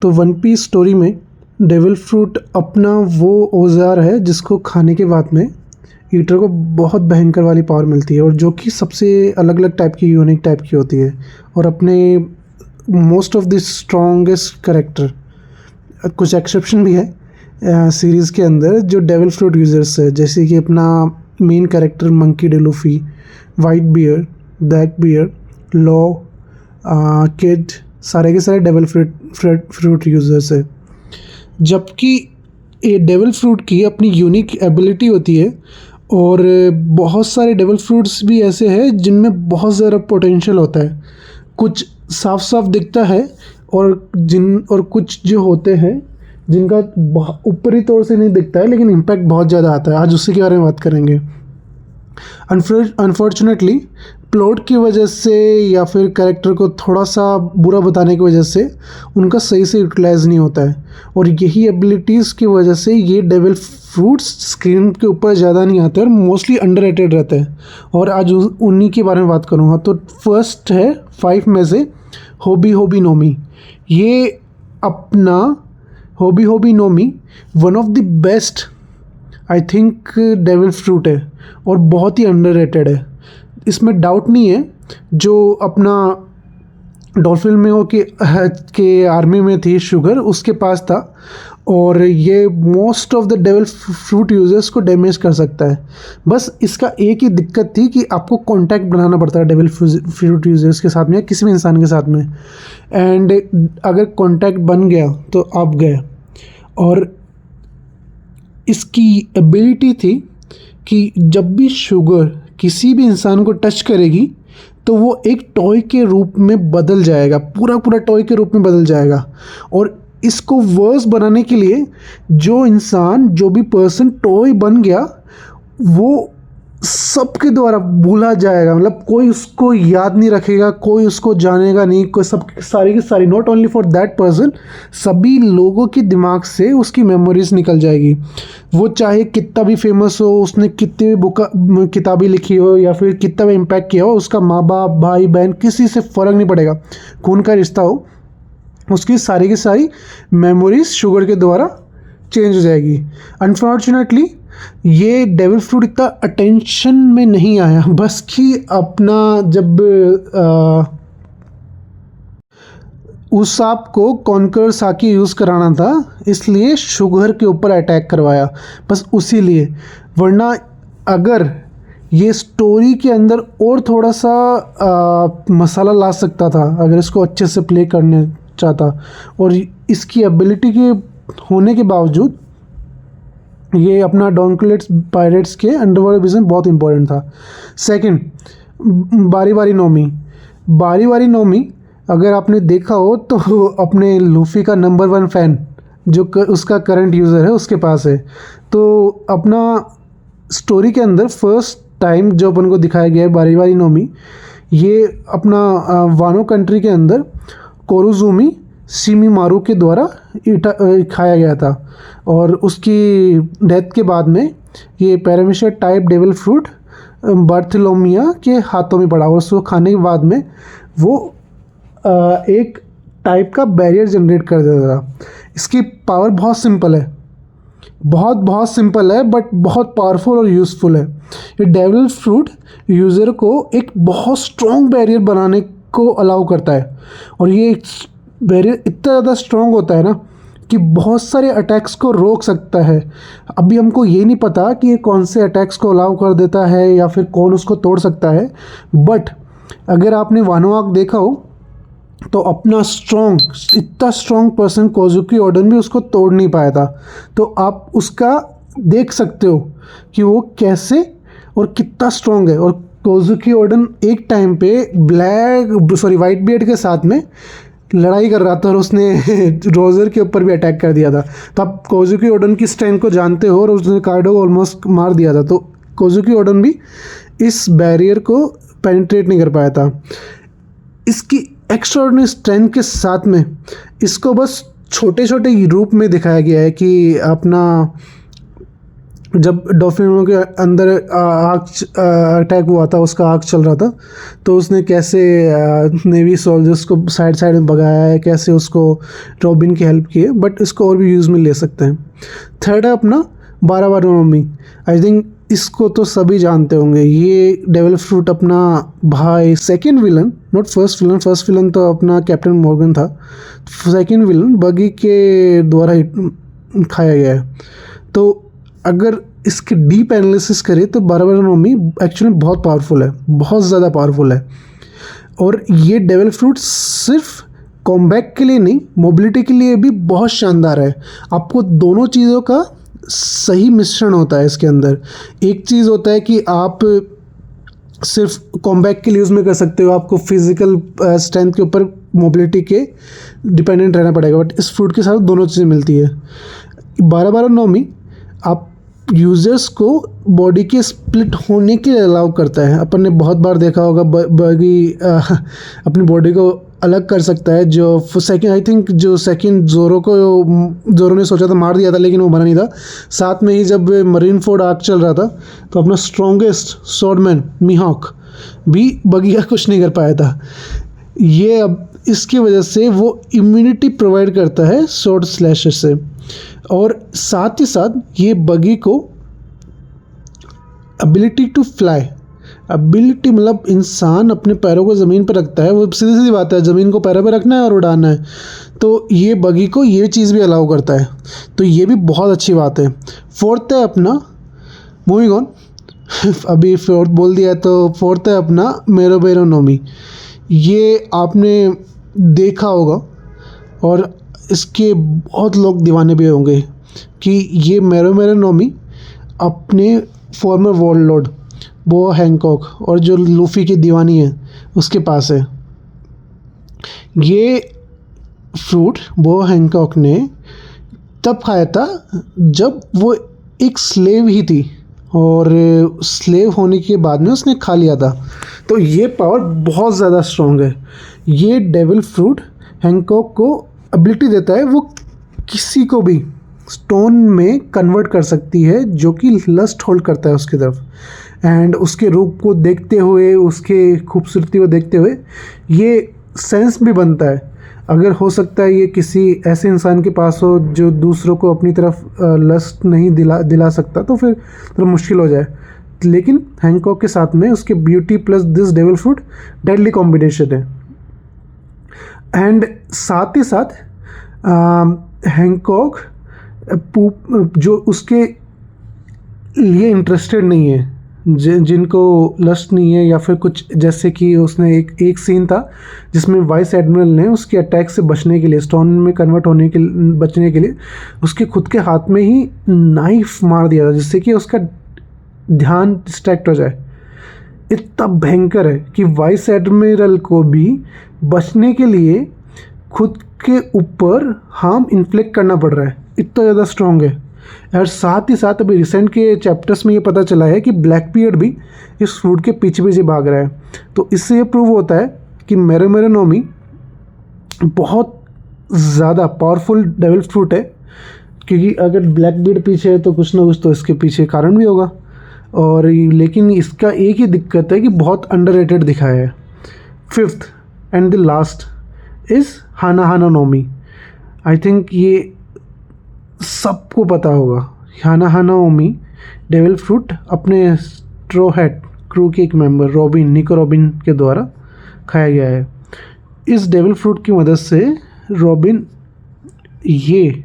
तो one piece story में devil fruit अपना वो औजार है जिसको खाने के बाद में ईटर को बहुत भयंकर वाली पावर मिलती है और जो कि सबसे अलग अलग टाइप की यूनिक टाइप की होती है और अपने most of the strongest character, कुछ एक्सेप्शन भी है सीरीज़ के अंदर जो डेविल फ्रूट यूजर्स है, जैसे कि अपना main character Monkey D Luffy, Whitebeard, Blackbeard, Law, Kid, सारे के सारे डेविल फ्रूट यूजर्स है। जबकि ये डेविल फ्रूट की अपनी यूनिक एबिलिटी होती है और बहुत सारे डेविल फ्रूट्स भी ऐसे हैं जिनमें बहुत ज़्यादा पोटेंशियल होता है। कुछ साफ साफ दिखता है और कुछ जो होते हैं जिनका ऊपरी तौर से नहीं दिखता है लेकिन इम्पैक्ट बहुत ज़्यादा आता है। आज उसी के बारे में बात करेंगे। अनफॉर्चुनेटली प्लॉट की वजह से या फिर कैरेक्टर को थोड़ा सा बुरा बताने की वजह से उनका सही से यूटिलाइज नहीं होता है और यही एबिलिटीज़ की वजह से ये डेविल फ्रूट्स स्क्रीन के ऊपर ज़्यादा नहीं आते और मोस्टली अंडररेटेड रहते हैं। और आज उन्हीं के बारे में बात करूँगा। तो फर्स्ट है 5 में से होबी होबी नोमी। ये अपना होबी होबी नोमी one of the best I think devil fruit है और बहुत ही अंडररेटेड है, इसमें डाउट नहीं है। जो अपना डॉल्फिन में हो के आर्मी में थी शुगर, उसके पास था और ये most of the devil fruit users को डैमेज कर सकता है। बस इसका एक ही दिक्कत थी कि आपको कांटेक्ट बनाना पड़ता है डेविल फ्रूट यूजर्स के साथ में या किसी भी इंसान के साथ में, एंड अगर कांटेक्ट बन गया तो आप गए। और इसकी एबिलिटी थी कि जब भी शुगर किसी भी इंसान को टच करेगी तो वो एक टॉय के रूप में बदल जाएगा, पूरा टॉय के रूप में बदल जाएगा। और इसको वर्स बनाने के लिए जो भी पर्सन टॉय बन गया वो सबके द्वारा भूला जाएगा, मतलब कोई उसको याद नहीं रखेगा, कोई उसको जानेगा नहीं, कोई सब सारी की सारी not only for that person, सभी लोगों के दिमाग से उसकी मेमोरीज निकल जाएगी। वो चाहे कितना भी फेमस हो, उसने कितनी भी किताबें लिखी हो या फिर कितना भी इम्पैक्ट किया हो, उसका माँ बाप भाई बहन किसी से फ़र्क नहीं पड़ेगा, खून का रिश्ता हो, उसकी सारी की सारी मेमोरीज शुगर के द्वारा चेंज हो जाएगी। अनफॉर्चुनेटली ये डेविल फ्रूट इतना अटेंशन में नहीं आया, बस कि अपना जब उस सांप को कॉन्कर साकी यूज़ कराना था इसलिए शुगर के ऊपर अटैक करवाया, बस उसी लिए। वरना अगर ये स्टोरी के अंदर और थोड़ा सा मसाला ला सकता था अगर इसको अच्छे से प्ले करने चाहता, और इसकी एबिलिटी के होने के बावजूद ये अपना डॉन्कलेट्स पायरेट्स के अंडरवर्ल्ड विजन बहुत इंपॉर्टेंट था। सेकंड, बारी बारी नोमी अगर आपने देखा हो तो अपने लूफी का नंबर 1 फ़ैन जो उसका करंट यूज़र है उसके पास है। तो अपना स्टोरी के अंदर फर्स्ट टाइम जो अपन को दिखाया गया है बारी नोमी, ये अपना वानो कंट्री के अंदर कोरुजुमी शिमीमारू के द्वारा खाया गया था और उसकी डेथ के बाद में ये पैरामीशिया टाइप डेविल फ्रूट बार्थोलोमिया के हाथों में पड़ा और उसको खाने के बाद में वो एक टाइप का बैरियर जनरेट कर देता था। इसकी पावर बहुत सिंपल है, बहुत सिंपल है, बट बहुत पावरफुल और यूज़फुल है। ये डेविल फ्रूट यूज़र को एक बहुत स्ट्रॉन्ग बैरियर बनाने को अलाउ करता है और ये बैरियर इतना ज़्यादा स्ट्रॉन्ग होता है ना कि बहुत सारे अटैक्स को रोक सकता है। अभी हमको ये नहीं पता कि ये कौन से अटैक्स को अलाउ कर देता है या फिर कौन उसको तोड़ सकता है, बट अगर आपने वानो आर्क देखा हो तो अपना इतना स्ट्रॉन्ग पर्सन कोजुकी ओडन भी उसको तोड़ नहीं पाया था। तो आप उसका देख सकते हो कि वो कैसे और कितना स्ट्रॉन्ग है। और कोजुकी ओडन एक टाइम पे वाइट बियर्ड के साथ में लड़ाई कर रहा था और उसने रोजर के ऊपर भी अटैक कर दिया था। तो आप कोजुकी ओडन की स्ट्रेंथ को जानते हो और उसने कार्डो को ऑलमोस्ट मार दिया था। तो कोजुकी ओडन भी इस बैरियर को पेनिट्रेट नहीं कर पाया था। इसकी एक्स्ट्राऑर्डिनरी स्ट्रेंथ के साथ में इसको बस छोटे रूप में दिखाया गया है कि अपना जब डॉल्फिनो के अंदर आग अटैक हुआ था, उसका आग चल रहा था, तो उसने कैसे नेवी सोल्जर्स को साइड साइड में भगाया है, कैसे उसको रॉबिन की हेल्प की है। बट इसको और भी यूज़ में ले सकते हैं। थर्ड है अपना 12 नोमी। आई थिंक इसको तो सभी जानते होंगे। ये डेविल फ्रूट अपना भाई second villain, not first villain, first villain तो अपना कैप्टन मॉर्गन था, सेकंड विलन बगी के द्वारा खाया गया है। तो अगर इसके डीप एनालिसिस करें तो 12 नोमी एक्चुअली बहुत पावरफुल है, बहुत ज़्यादा पावरफुल है। और ये डेविल फ्रूट सिर्फ कॉम्बैट के लिए नहीं, मोबिलिटी के लिए भी बहुत शानदार है। आपको दोनों चीज़ों का सही मिश्रण होता है इसके अंदर। एक चीज़ होता है कि आप सिर्फ कॉम्बैट के लिए यूज़ में कर सकते हो, आपको फिजिकल स्ट्रेंथ के ऊपर मोबिलिटी के डिपेंडेंट रहना पड़ेगा। बट इस फ्रूट के साथ दोनों चीज़ें मिलती है। 12 नोमी आप यूज़र्स को बॉडी के स्प्लिट होने के लिए अलाउ करता है। अपन ने बहुत बार देखा होगा बगी अपनी बॉडी को अलग कर सकता है। जो सेकंड, आई थिंक जो सेकंड जोरो ने सोचा था मार दिया था, लेकिन वो मरा नहीं था। साथ में ही जब मरीन फोर्ड आर्क चल रहा था, तो अपना स्ट्रॉन्गेस्ट स्वॉर्डमैन मीहॉक भी बगी का कुछ नहीं कर पाया था। ये अब इसकी वजह से वो इम्यूनिटी प्रोवाइड करता है स्वॉर्ड स्लैशर से। और साथ ही साथ ये बगी को एबिलिटी टू फ्लाई, एबिलिटी मतलब इंसान अपने पैरों को ज़मीन पर रखता है, वो सीधी सीधी बात है, ज़मीन को पैरों पर रखना है और उड़ाना है। तो ये बगी को ये चीज़ भी अलाउ करता है, तो ये भी बहुत अच्छी बात है। फोर्थ है अपना मूविंग ऑन अभी फोर्थ बोल दिया, तो फोर्थ है अपना मेरो नोमी। ये आपने देखा होगा और इसके बहुत लोग दीवाने भी होंगे कि ये मेरो नोमी अपने फॉर्मर वॉरलॉर्ड बो हैंकॉक और जो लूफी की दीवानी है उसके पास है। ये फ्रूट बो हैंकॉक ने तब खाया था जब वो एक स्लेव ही थी, और स्लेव होने के बाद में उसने खा लिया था। तो ये पावर बहुत ज़्यादा स्ट्रॉन्ग है। ये डेविल फ्रूट हैंकॉक को एबिलिटी देता है, वो किसी को भी स्टोन में कन्वर्ट कर सकती है जो कि लस्ट होल्ड करता है उसकी तरफ। एंड उसके रूप को देखते हुए, उसके खूबसूरती को देखते हुए ये सेंस भी बनता है। अगर हो सकता है ये किसी ऐसे इंसान के पास हो जो दूसरों को अपनी तरफ लस्ट नहीं दिला सकता, तो फिर थोड़ा मुश्किल हो जाए। लेकिन हैंकॉक के साथ में उसके beauty plus this devil fruit deadly combination है। एंड साथ ही साथ हैंकॉक जो उसके लिए इंटरेस्टेड नहीं है, जिनको लस्ट नहीं है या फिर कुछ, जैसे कि उसने एक सीन था जिसमें वाइस एडमिरल ने उसके अटैक से बचने के लिए, स्टोन में कन्वर्ट होने के बचने के लिए उसके खुद के हाथ में ही नाइफ मार दिया था, जिससे कि उसका ध्यान डिस्ट्रैक्ट हो जाए। इतना भयंकर है कि वाइस एडमिरल को भी बचने के लिए खुद के ऊपर हार्म इन्फ्लिक्ट करना पड़ रहा है, इतना ज़्यादा स्ट्रॉन्ग है। और साथ ही साथ अभी रिसेंट के चैप्टर्स में ये पता चला है कि ब्लैकबीयर्ड भी इस फ्रूट के पीछे पीछे भाग रहा है। तो इससे ये प्रूव होता है कि मेरो नोमी बहुत ज़्यादा पावरफुल डेविल फ्रूट है, क्योंकि अगर ब्लैकबीयर्ड पीछे है तो कुछ ना कुछ तो इसके पीछे कारण भी होगा। और लेकिन इसका एक ही दिक्कत है कि बहुत अंडररेटेड दिखाया है। Fifth and the last is हाना नोमी। आई थिंक ये सबको पता होगा। हाना नोमी डेविल फ्रूट अपने स्ट्रॉ हैट क्रू के एक मेंबर निको रॉबिन के द्वारा खाया गया है। इस डेविल फ्रूट की मदद से रॉबिन ये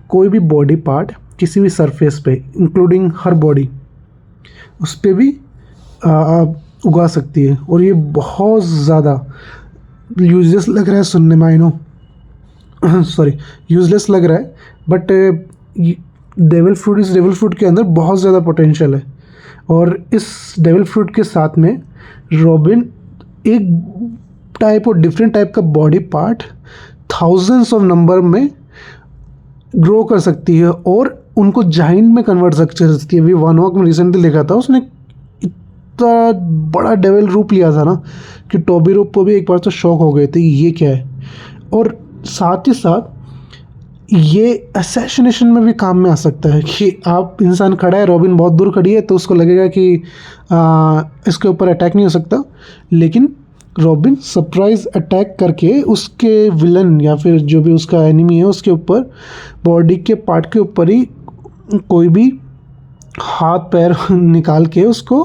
कोई भी बॉडी पार्ट किसी भी सरफेस पे, इंक्लूडिंग हर बॉडी, उस पर भी उगा सकती है। और ये बहुत ज़्यादा यूजलेस लग रहा है सुनने में, आई नो सॉरी यूजलेस लग रहा है, बट डेविल फ्रूट के अंदर बहुत ज़्यादा पोटेंशियल है। और इस डेविल फ्रूट के साथ में रॉबिन एक टाइप और डिफरेंट टाइप का body part thousands of number में ग्रो कर सकती है और उनको जाइंट में कन्वर्ट कर सकती है। अभी वन वॉक में रिसेंटली देखा था, उसने इतना बड़ा डेविल रूप लिया था ना कि टॉबी रूप को भी एक बार तो शॉक हो गए थे ये क्या है। और साथ ही साथ ये असैसिनेशन में भी काम में आ सकता है कि आप इंसान खड़ा है, रॉबिन बहुत दूर खड़ी है, तो उसको लगेगा कि इसके ऊपर अटैक नहीं हो सकता, लेकिन रॉबिन सरप्राइज अटैक करके उसके विलन या फिर जो भी उसका एनिमी है उसके ऊपर बॉडी के पार्ट के ऊपर ही कोई भी हाथ पैर निकाल के उसको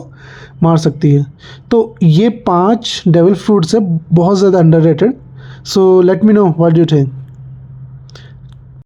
मार सकती है। तो ये 5 डेविल फ्रूट्स है बहुत ज़्यादा underrated. So let me know what do you think.